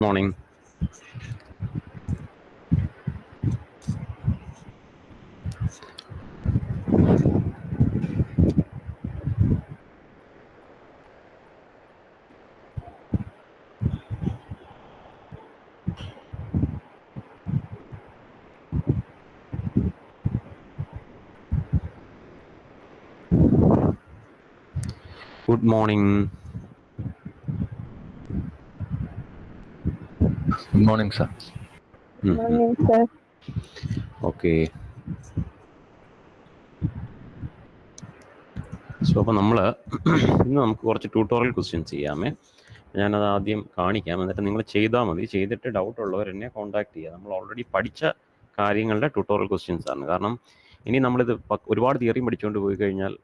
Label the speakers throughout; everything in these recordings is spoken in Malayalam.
Speaker 1: Morning. Good morning.
Speaker 2: Good morning, sir.
Speaker 3: Good morning, sir.
Speaker 1: Okay. So അപ്പോൾ ഇന്ന് നമുക്ക് കുറച്ച് ട്യൂട്ടോറിയൽ ക്വസ്റ്റ്യൻസ് ചെയ്യാമേ. ഞാനത് ആദ്യം കാണിക്കാം, എന്നിട്ട് നിങ്ങൾ ചെയ്താൽ മതി. ചെയ്തിട്ട് ഡൗട്ട് ഉള്ളവർ എന്നെ കോൺടാക്ട് ചെയ്യുക. നമ്മൾ ഓൾറെഡി പഠിച്ച കാര്യങ്ങളുടെ ട്യൂട്ടോറിയൽ ക്വസ്റ്റ്യൻസ് ആണ്. കാരണം ഇനി നമ്മളിത് ഒരുപാട് തിയറിയും പഠിച്ചുകൊണ്ട് പോയി കഴിഞ്ഞാൽ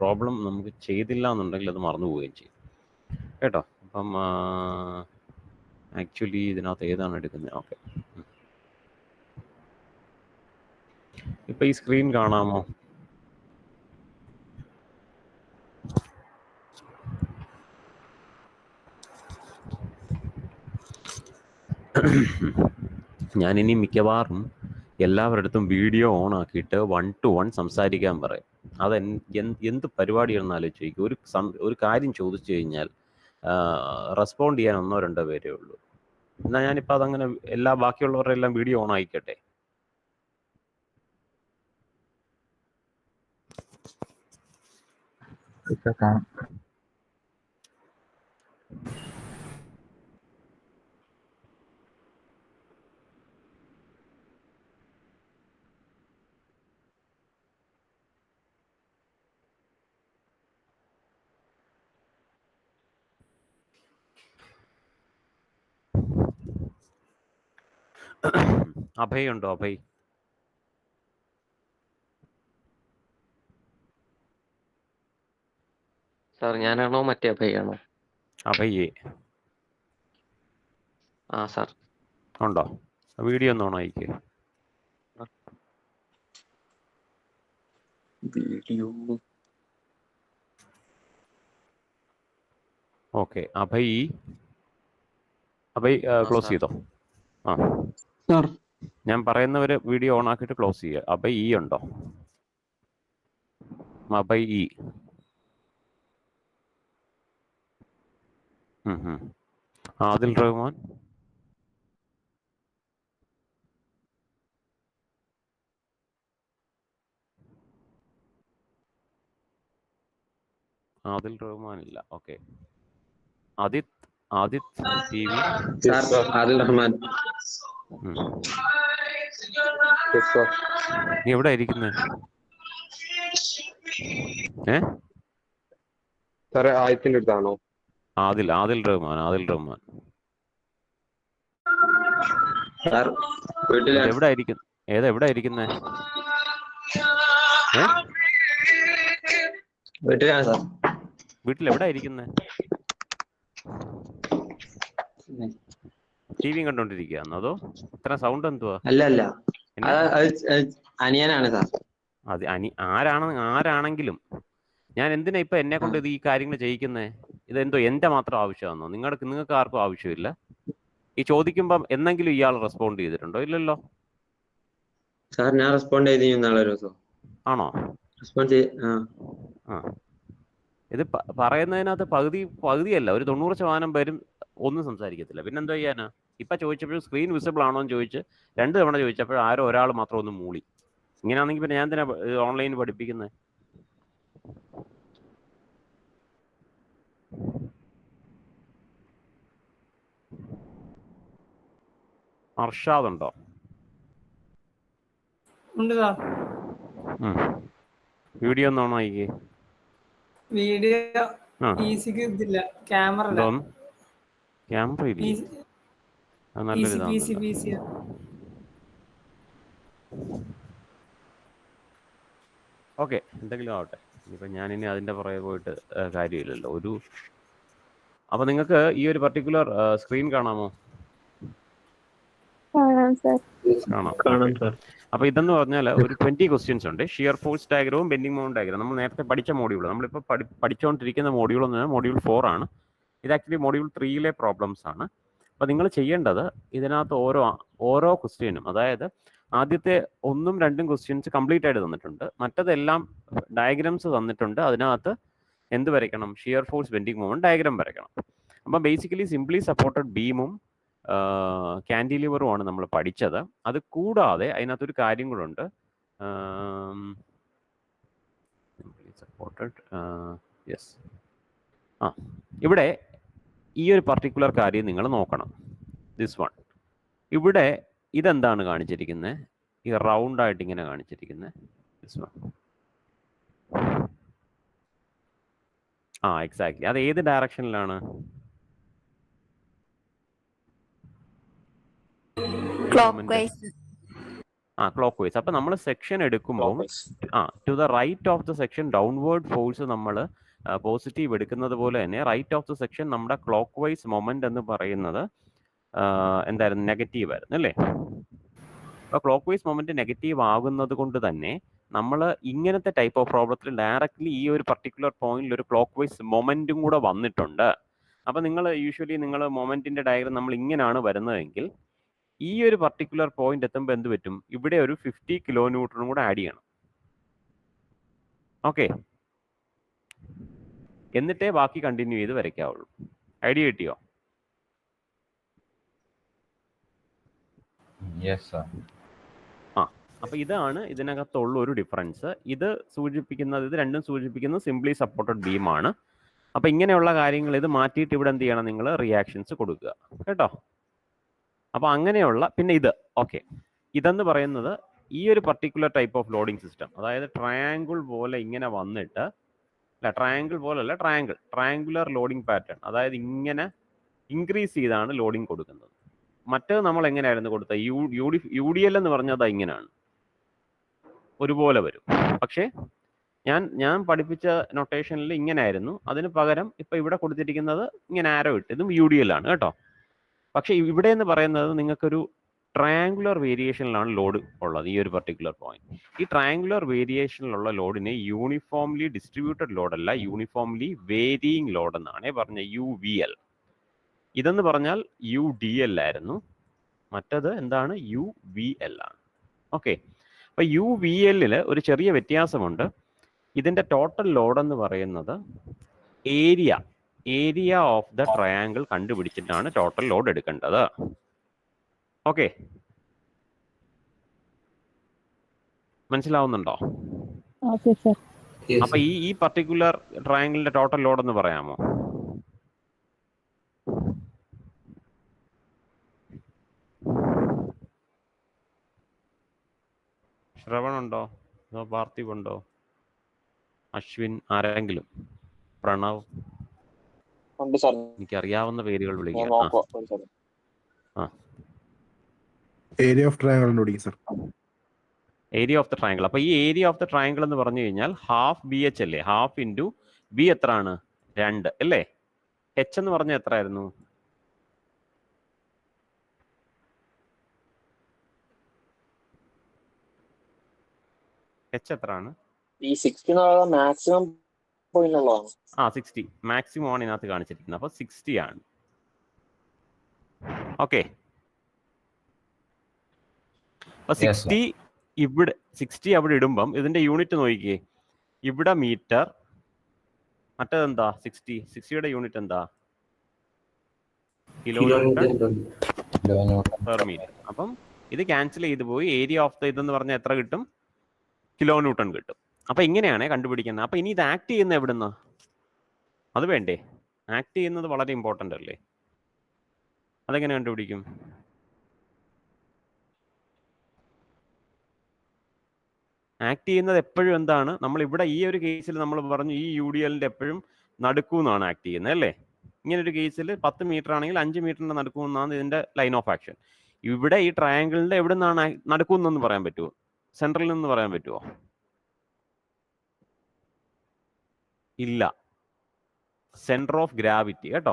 Speaker 1: പ്രോബ്ലം നമുക്ക് ചെയ്തില്ല എന്നുണ്ടെങ്കിൽ അത് മറന്നു പോവുകയും ചെയ്യും കേട്ടോ. അപ്പം ആക്ച്വലി ഇതിനകത്ത് ഏതാണ് എടുക്കുന്നത്? ഓക്കെ, ഇപ്പം ഈ സ്ക്രീൻ കാണാമോ? ഞാനിനി മിക്കവാറും എല്ലാവരുടെ അടുത്തും വീഡിയോ ഓൺ ആക്കിയിട്ട് 1 to 1 സംസാരിക്കാൻ പറയും. അത് എന്ത് പരിപാടിയാണെന്ന് ആലോചിച്ച് ചോദിക്കും. ഒരു കാര്യം ചോദിച്ചു കഴിഞ്ഞാൽ റെസ്പോണ്ട് ചെയ്യാൻ 1-2 പേരേ ഉള്ളൂ. എന്നാൽ ഞാനിപ്പോൾ അതങ്ങനെ ബാക്കിയുള്ളവരുടെ എല്ലാം വീഡിയോ ഓൺ ആയിക്കട്ടെ. അഭയ് ഉണ്ടോ? അഭയ്
Speaker 4: സാർ ഞാനാണോ മറ്റേ അഭയാണോ?
Speaker 1: അഭയ്
Speaker 4: ആ സാർ
Speaker 1: ഉണ്ടോ? വീഡിയോ ഒന്ന് ഓൺ ആയിക്കേ.
Speaker 4: വീഡിയോ
Speaker 1: ഓക്കെ, അഭയ് ക്ലോസ് ചെയ്തോ? ആ
Speaker 4: സാർ
Speaker 1: ഞാൻ പറയുന്നവര് വീഡിയോ ഓൺ ആക്കിയിട്ട് ക്ലോസ് ചെയ്യുക. അഭയ് ഉണ്ടോ? അഭയ് ആദിൽ റഹ്മാൻ, ആദിൽ റഹ്മാൻ ഇല്ല. Okay, Adith T V.
Speaker 4: Adil Rahman.
Speaker 1: നീ എവിടെ ഇരിക്കുന്നേ?
Speaker 5: സാറേ ആയത്തിന്റെ അടുത്താണോ?
Speaker 1: ആദിൽ റഹ്മാൻ. എവിടെ ഇരിക്കുന്നു? എവിടെ ഇരിക്കുന്നേ?
Speaker 4: വീട്ടിലാണ് സാർ.
Speaker 1: വീട്ടിൽ എവിടെ ഇരിക്കുന്നേ? ടി വിയും കണ്ടോണ്ടിരിക്കുകയാണോ? അതോ ഇത്ര സൗണ്ട് എന്തുവാ?
Speaker 4: അല്ല, അനിയനാണ് സാർ.
Speaker 1: അത് ആരാണെങ്കിലും ഞാൻ എന്തിനാ ഇപ്പൊ എന്നെ കൊണ്ട് ഇത് ഈ കാര്യങ്ങൾ ചെയ്യിക്കുന്നേ? ഇതെന്തോ എന്റെ മാത്രം ആവശ്യമാണോ? നിങ്ങൾക്ക് ആർക്കും ആവശ്യമില്ല. ഈ ചോദിക്കുമ്പം എന്തെങ്കിലും ഇയാൾ റെസ്പോണ്ട് ചെയ്തിട്ടുണ്ടോ? ഇല്ലല്ലോ
Speaker 4: സാർ. ഞാൻ റെസ്പോണ്ട് ചെയ്ത് നാളെ ഒരു ദിവസം.
Speaker 1: ആണോ?
Speaker 4: റെസ്പോണ്ട്
Speaker 1: ഇത് പറയുന്നതിനകത്ത് പകുതിയല്ല, ഒരു 90% പേരും ഒന്നും സംസാരിക്കത്തില്ല. പിന്നെന്തോ ചെയ്യാനാ? ഇപ്പൊ ചോദിച്ചപ്പോഴും സ്ക്രീൻ വിസിബിൾ ആണോ എന്ന് ചോദിച്ച് 2 തവണ ചോദിച്ചപ്പോൾ ആരോ ഒരാൾ മാത്രം ഒന്ന് മൂളി. ഇങ്ങനെയാണെങ്കിൽ പിന്നെ ഞാൻ എന്തിനാ ഓൺലൈൻ പഠിപ്പിക്കുന്നത്? അർഷാദ് ഉണ്ടോ?
Speaker 6: ഉണ്ട് സാർ.
Speaker 1: വീഡിയോ ഒന്ന് ഓൺ ആയിക്കേ.
Speaker 6: വീഡിയോ ഈസിക്ക് ഇതില്ല, ക്യാമറ ഇല്ല.
Speaker 1: നല്ലൊരു ഓക്കെ, എന്തെങ്കിലും ആവട്ടെ. ഇനിയിപ്പോൾ ഞാനിനി അതിൻ്റെ പുറകെ പോയിട്ട് കാര്യമില്ലല്ലോ. അപ്പോൾ നിങ്ങൾക്ക് ഈ ഒരു പർട്ടിക്കുലർ സ്ക്രീൻ കാണാമോ?
Speaker 4: കാണാം സാർ.
Speaker 1: അപ്പോൾ ഇതെന്ന് പറഞ്ഞാൽ ഒരു 20 ക്വസ്റ്റ്യൻസ് ഉണ്ട്. ഷിയർ ഫോഴ്സ് ഡയഗ്രവും ബെൻഡിങ് മൊമെന്റ് ഡയഗ്രം നമ്മൾ നേരത്തെ പഠിച്ച മോഡ്യൂൾ. നമ്മളിപ്പോൾ പഠിച്ചുകൊണ്ടിരിക്കുന്ന മോഡ്യൂൾ എന്ന് പറഞ്ഞാൽ മോഡ്യൂൾ 4 ആണ്. ഇത് ആക്ച്വലി മോഡ്യൂൾ 3യിലെ പ്രോബ്ലംസ് ആണ്. അപ്പോൾ നിങ്ങൾ ചെയ്യേണ്ടത് ഇതിനകത്ത് ഓരോ ക്വസ്റ്റ്യനും, അതായത് ആദ്യത്തെ 1ഉം 2ഉം ക്വസ്റ്റ്യൻസ് കംപ്ലീറ്റ് ആയിട്ട് തന്നിട്ടുണ്ട്, മറ്റതെല്ലാം ഡയഗ്രാംസ് തന്നിട്ടുണ്ട്. അതിനകത്ത് എന്ത് വരയ്ക്കണം? Shear force bending moment diagram വരയ്ക്കണം. അപ്പം ബേസിക്കലി സിംപ്ലി സപ്പോർട്ടഡ് ബീമും കാൻഡിലിവറുമാണ് നമ്മൾ പഠിച്ചത്. അത് കൂടാതെ അതിനകത്തൊരു കാര്യം കൂടെ സപ്പോർട്ടഡ് യെസ്. ഇവിടെ ഈ ഒരു പർട്ടിക്കുലർ കാര്യം നിങ്ങൾ നോക്കണം. ദിസ് വൺ ഇവിടെ ഇതെന്താണ് കാണിച്ചിരിക്കുന്നത്? ഈ റൗണ്ട് ആയിട്ട് ഇങ്ങനെ കാണിച്ചിരിക്കുന്നത് ദിസ് വൺ. എക്സാക്ട്ലി. അത് ഏത് ഡയറക്ഷനിലാണ്? Clock vice. അപ്പൊ നമ്മൾ സെക്ഷൻ എടുക്കുമ്പോൾ to the right of the section downward force നമ്മൾ പോസിറ്റീവ് എടുക്കുന്നത് പോലെ തന്നെ റൈറ്റ് ഓഫ് ദ സെക്ഷൻ നമ്മുടെ ക്ലോക്ക് വൈസ് മൊമെന്റ് എന്ന് പറയുന്നത് എന്തായിരുന്നു? നെഗറ്റീവ് ആയിരുന്നു അല്ലേ? അപ്പോൾ ക്ലോക്ക് വൈസ് മൊമെന്റ് നെഗറ്റീവ് ആകുന്നത് കൊണ്ട് തന്നെ നമ്മൾ ഇങ്ങനത്തെ ടൈപ്പ് ഓഫ് പ്രോബ്ലത്തിൽ ഡയറക്റ്റ്ലി ഈ ഒരു പർട്ടിക്കുലർ പോയിന്റിൽ ഒരു ക്ലോക്ക് വൈസ് മൊമെന്റും കൂടെ വന്നിട്ടുണ്ട്. അപ്പം നിങ്ങൾ യൂഷ്വലി നിങ്ങൾ മൊമെന്റിന്റെ ഡയഗ്രം നമ്മൾ ഇങ്ങനെയാണ് വരുന്നതെങ്കിൽ ഈ ഒരു പർട്ടിക്കുലർ പോയിന്റ് എത്തുമ്പോൾ എന്ത് പറ്റും? ഇവിടെ ഒരു 50 കിലോ ന്യൂട്ടണും കൂടെ ആഡ് ചെയ്യണം. ഓക്കെ, എന്നിട്ടേ ബാക്കി കണ്ടിന്യൂ ചെയ്ത് വരയ്ക്കാവുള്ളൂ. ഐഡിയ കിട്ടിയോ? അപ്പൊ ഇതാണ് ഇതിനകത്തുള്ള ഒരു ഡിഫറൻസ്. ഇത് രണ്ടും സൂചിപ്പിക്കുന്നത് സിംപ്ലി സപ്പോർട്ടഡ് ബീമാണ്. അപ്പൊ ഇങ്ങനെയുള്ള കാര്യങ്ങൾ ഇത് മാറ്റിയിട്ട് ഇവിടെ എന്ത് ചെയ്യണം? നിങ്ങൾ റിയാക്ഷൻസ് കൊടുക്കുക കേട്ടോ. അപ്പൊ അങ്ങനെയുള്ള പിന്നെ ഇത് ഇതെന്ന് പറയുന്നത് ഈ ഒരു particular type of loading system, അതായത് ട്രയാങ്കിൾ പോലെ ഇങ്ങനെ വന്നിട്ട്, ട്രയാങ്കുലർ ലോഡിംഗ് പാറ്റേൺ, അതായത് ഇങ്ങനെ ഇൻക്രീസ് ചെയ്താണ് ലോഡിംഗ് കൊടുക്കുന്നത്. മറ്റേത് നമ്മൾ എങ്ങനെയായിരുന്നു കൊടുത്തത്? UDL എന്ന് പറഞ്ഞത് ഇങ്ങനെയാണ്, ഒരുപോലെ വരും. പക്ഷേ ഞാൻ പഠിപ്പിച്ച നൊട്ടേഷനിൽ ഇങ്ങനെ ആയിരുന്നു. അതിന് പകരം ഇപ്പൊ ഇവിടെ കൊടുത്തിരിക്കുന്നത് ഇങ്ങനെ ആരോ ഇട്ട്, ഇതും UDL ആണ് കേട്ടോ. പക്ഷെ ഇവിടെ എന്ന് പറയുന്നത് നിങ്ങൾക്കൊരു ട്രയാങ്കുലർ വേരിയേഷനിലാണ് ലോഡ് ഉള്ളത്. ഈ ഒരു പർട്ടിക്കുലർ പോയിന്റ്, ഈ ട്രയാങ്കുലർ വേരിയേഷനിലുള്ള ലോഡിനെ യൂണിഫോംലി ഡിസ്ട്രിബ്യൂട്ടഡ് ലോഡല്ല, യൂണിഫോംലി വേരിയിങ് ലോഡ് എന്നാണ് പറഞ്ഞ UVL. ഇതെന്ന് പറഞ്ഞാൽ UDL ആയിരുന്നു, മറ്റത് എന്താണ്? UVL ആണ്. ഓക്കെ, അപ്പൊ UVL ഒരു ചെറിയ വ്യത്യാസമുണ്ട്. ഇതിന്റെ ടോട്ടൽ ലോഡ് എന്ന് പറയുന്നത് ഏരിയ ഓഫ് ദ ട്രയാങ്കിൾ കണ്ടുപിടിച്ചിട്ടാണ് ടോട്ടൽ ലോഡ് എടുക്കേണ്ടത്. ഓക്കെ, മനസ്സിലാവുന്നുണ്ടോ? അപ്പൊ ഈ പർട്ടിക്കുലർ ട്രയാങ്കിളിന്റെ ടോട്ടൽ ലോഡ് എന്ന് പറയാമോ? ശ്രവണുണ്ടോ? അതോ പാർത്ഥിവ് ഉണ്ടോ? അശ്വിൻ, ആരെങ്കിലും? പ്രണവ്? എനിക്കറിയാവുന്ന പേരുകൾ വിളിക്കാം.
Speaker 2: Area of triangle sir.
Speaker 1: Area of the triangle. അപ്പൊ ഈ ഏരിയ ഓഫ് ദ ട്രയാങ്കിൾ എന്ന് പറഞ്ഞു കഴിഞ്ഞാൽ ഹാഫ് BH അല്ലേ? ഹാഫ് ഇൻറ്റു B എത്ര ആണ്? 2 അല്ലേ? H എന്ന് പറഞ്ഞ എത്ര ആയിരുന്നു? H എത്ര ആണ്?
Speaker 7: ഈ 60 മാക്സിമം പോയിന്റ് ഉള്ളതാണ്.
Speaker 1: 60 മാക്സിമം ആണ് ഇതിനകത്ത് കാണിച്ചിരിക്കുന്നത്. അപ്പൊ 60 ആണ്. ഓക്കെ, അപ്പൊ 60 ഇവിടെ 60 അവിടെ ഇടുമ്പം ഇതിന്റെ യൂണിറ്റ് നോക്കിക്കേ. ഇവിടെ മീറ്റർ, മറ്റേതെന്താ? 60യുടെ യൂണിറ്റ് എന്താ? Kilometre per metre. അപ്പം ഇത് ക്യാൻസൽ ചെയ്ത് പോയി ഏരിയ ഓഫ് ദ ഇതെന്ന് പറഞ്ഞാൽ എത്ര കിട്ടും? കിലോ ന്യൂട്ടൺ കിട്ടും. അപ്പൊ ഇങ്ങനെയാണ് കണ്ടുപിടിക്കുന്നത്. അപ്പൊ ഇനി ഇത് ആക്ട് ചെയ്യുന്ന എവിടുന്ന്? അത് വേണ്ടേ? ആക്ട് ചെയ്യുന്നത് വളരെ ഇമ്പോർട്ടൻ്റ് അല്ലേ? അതെങ്ങനെ കണ്ടുപിടിക്കും? ആക്ട് ചെയ്യുന്നത് എപ്പോഴും എന്താണ്? നമ്മൾ ഇവിടെ ഈ ഒരു കേസിൽ നമ്മൾ പറഞ്ഞു ഈ UDLന്റെ എപ്പോഴും നടുക്കൂന്നാണ് ആക്ട് ചെയ്യുന്നത് അല്ലേ? ഇങ്ങനെ ഒരു കേസിൽ 10 മീറ്റർ ആണെങ്കിൽ 5 മീറ്ററിന്റെ നടുക്കൂന്നാണ് ഇതിന്റെ ലൈൻ ഓഫ് ആക്ഷൻ. ഇവിടെ ഈ ട്രയാങ്കിളിന്റെ എവിടെ നിന്നാണ് നടുക്കൂന്നെന്ന് പറയാൻ പറ്റുമോ? സെൻട്രലിൽ നിന്ന് പറയാൻ പറ്റുമോ? ഇല്ല, സെന്റർ ഓഫ് ഗ്രാവിറ്റി കേട്ടോ.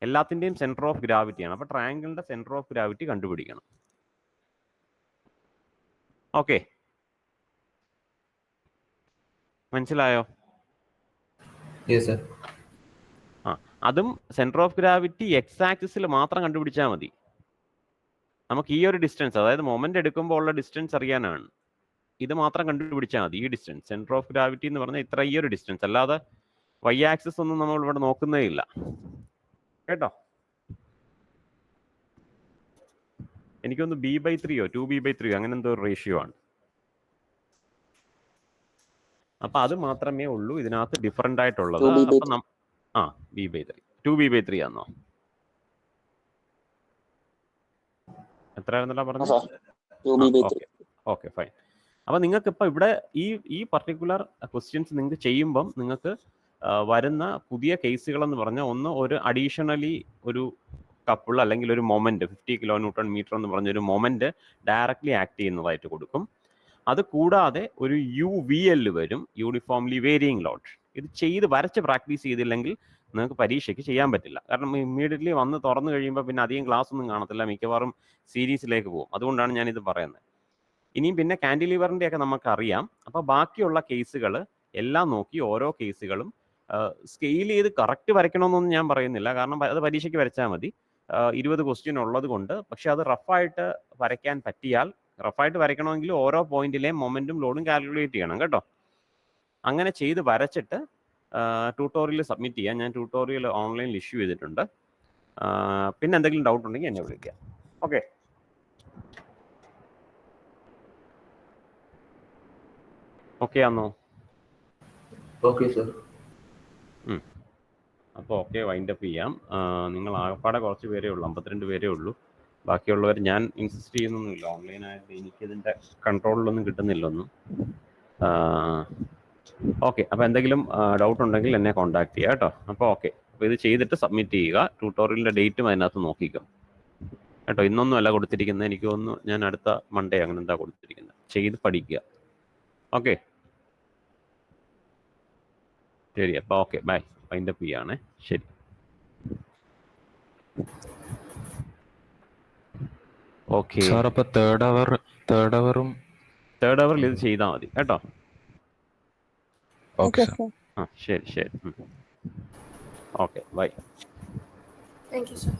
Speaker 1: എല്ലാത്തിന്റെയും സെന്റർ ഓഫ് ഗ്രാവിറ്റിയാണ്. അപ്പൊ ട്രയാങ്കിളിന്റെ സെന്റർ ഓഫ് ഗ്രാവിറ്റി കണ്ടുപിടിക്കണം. ഓക്കെ, മനസ്സിലായോ? അതും സെൻറ്റർ ഓഫ് ഗ്രാവിറ്റി എക്സ് ആക്സിസിൽ മാത്രം കണ്ടുപിടിച്ചാൽ മതി. നമുക്ക് ഈ ഒരു ഡിസ്റ്റൻസ്, അതായത് മൊമെന്റ് എടുക്കുമ്പോൾ ഉള്ള ഡിസ്റ്റൻസ് അറിയാനാണ്. ഇത് മാത്രം കണ്ടുപിടിച്ചാൽ മതി. ഈ ഡിസ്റ്റൻസ് സെൻറ്റർ ഓഫ് ഗ്രാവിറ്റി എന്ന് പറഞ്ഞാൽ ഇത്ര, ഈ ഒരു ഡിസ്റ്റൻസ്, അല്ലാതെ വൈ ആക്സിസ് ഒന്നും നമ്മൾ ഇവിടെ നോക്കുന്നേ ഇല്ല കേട്ടോ. എനിക്കൊന്ന് B/3 2B/3 അങ്ങനെ എന്തോ ഒരു റേഷ്യോ ആണ്. അപ്പൊ അത് മാത്രമേ ഉള്ളൂ ഇതിനകത്ത് ഡിഫറൻ്റ് ആയിട്ടുള്ളത്. അപ്പൊ B/3 2B/3 ആണോ? എത്രയായിരുന്നല്ലോ പറഞ്ഞത്? Okay fine. അപ്പൊ നിങ്ങൾക്ക് ഇപ്പൊ ഇവിടെ ഈ പർട്ടിക്കുലർ ക്വസ്റ്റ്യൻസ് നിങ്ങൾക്ക് ചെയ്യുമ്പം നിങ്ങൾക്ക് വരുന്ന പുതിയ കേസുകൾ എന്ന് പറഞ്ഞാൽ, ഒന്ന് ഒരു അഡീഷണലി ഒരു കപ്പിൾ അല്ലെങ്കിൽ ഒരു മൊമെന്റ് 50 kN/m എന്ന് പറഞ്ഞൊരു മൊമെന്റ് ഡയറക്ട്ലി ആക്ട് ചെയ്യുന്നതായിട്ട് കൊടുക്കും. അത് കൂടാതെ ഒരു UVL വരും, യൂണിഫോംലി വേരിയിങ് ലോഡ്. ഇത് ചെയ്ത് വരച്ച് പ്രാക്ടീസ് ചെയ്തില്ലെങ്കിൽ നിങ്ങൾക്ക് പരീക്ഷയ്ക്ക് ചെയ്യാൻ പറ്റില്ല. കാരണം ഇമ്മീഡിയറ്റ്ലി വന്ന് തുറന്നു കഴിയുമ്പോൾ പിന്നെ അധികം ക്ലാസ് ഒന്നും കാണത്തില്ല, മിക്കവാറും സീരീസിലേക്ക് പോകും. അതുകൊണ്ടാണ് ഞാനിത് പറയുന്നത്. ഇനിയും പിന്നെ കാൻഡിലിവറിൻ്റെ ഒക്കെ നമുക്കറിയാം. അപ്പോൾ ബാക്കിയുള്ള കേസുകൾ എല്ലാം നോക്കി ഓരോ കേസുകളും സ്കെയിൽ ചെയ്ത് കറക്റ്റ് വരയ്ക്കണമെന്നൊന്നും ഞാൻ പറയുന്നില്ല, കാരണം അത് പരീക്ഷയ്ക്ക് വരച്ചാൽ മതി. 20 ക്വസ്റ്റ്യൻ ഉള്ളത് കൊണ്ട്. പക്ഷെ അത് റഫായിട്ട് വരയ്ക്കാൻ പറ്റിയാൽ, റഫായിട്ട് വരയ്ക്കണമെങ്കിൽ ഓരോ പോയിന്റിലെയും മൊമെന്റും ലോഡും കാൽക്കുലേറ്റ് ചെയ്യണം കേട്ടോ. അങ്ങനെ ചെയ്ത് വരച്ചിട്ട് ട്യൂട്ടോറിയൽ സബ്മിറ്റ് ചെയ്യാം. ഞാൻ ട്യൂട്ടോറിയൽ ഓൺലൈനിൽ ഇഷ്യൂ ചെയ്തിട്ടുണ്ട്. പിന്നെ എന്തെങ്കിലും ഡൗട്ട് ഉണ്ടെങ്കിൽ എന്നെ വിളിക്കാം. ഓക്കെ, ഓക്കെ ആണോ?
Speaker 8: Okay sir.
Speaker 1: അപ്പോൾ ഓക്കെ, വൈൻഡ് അപ്പ് ചെയ്യാം. നിങ്ങൾ ആകപ്പാടെ കുറച്ച് പേരേ ഉള്ളൂ, 52 പേരേ ഉള്ളൂ. ബാക്കിയുള്ളവർ ഞാൻ ഇൻസിസ്റ്റ് ചെയ്യുന്നൊന്നുമില്ല. ഓൺലൈനായിട്ട് എനിക്കിതിൻ്റെ കൺട്രോളിലൊന്നും കിട്ടുന്നില്ലൊന്നും. ഓക്കെ, അപ്പോൾ എന്തെങ്കിലും ഡൗട്ട് ഉണ്ടെങ്കിൽ എന്നെ കോൺടാക്ട് ചെയ്യുക കേട്ടോ. അപ്പോൾ ഓക്കെ, അപ്പോൾ ഇത് ചെയ്തിട്ട് സബ്മിറ്റ് ചെയ്യുക. ട്യൂട്ടോറിയലിൻ്റെ ഡേറ്റും അതിനകത്ത് നോക്കിക്കും കേട്ടോ. ഇന്നൊന്നും അല്ല കൊടുത്തിരിക്കുന്നത്, എനിക്ക് തോന്നുന്നു ഞാൻ അടുത്ത മൺഡേ അങ്ങനെ എന്താ കൊടുത്തിരിക്കുന്നത്. ചെയ്ത് പഠിക്കുക. ഓക്കെ, ശരി. അപ്പോൾ ഓക്കെ, ബൈ. വൈൻഡ് അപ്പ് ചെയ്യുകയാണേ. ശരി. ഓക്കെ
Speaker 9: സാർ, അപ്പോൾ തേർഡ് അവറിൽ
Speaker 1: ഇത് ചെയ്താൽ മതി കേട്ടോ.
Speaker 9: Okay
Speaker 3: okay
Speaker 9: sir.
Speaker 3: സർ.
Speaker 1: ശരി. Okay, bye.
Speaker 6: Thank you sir.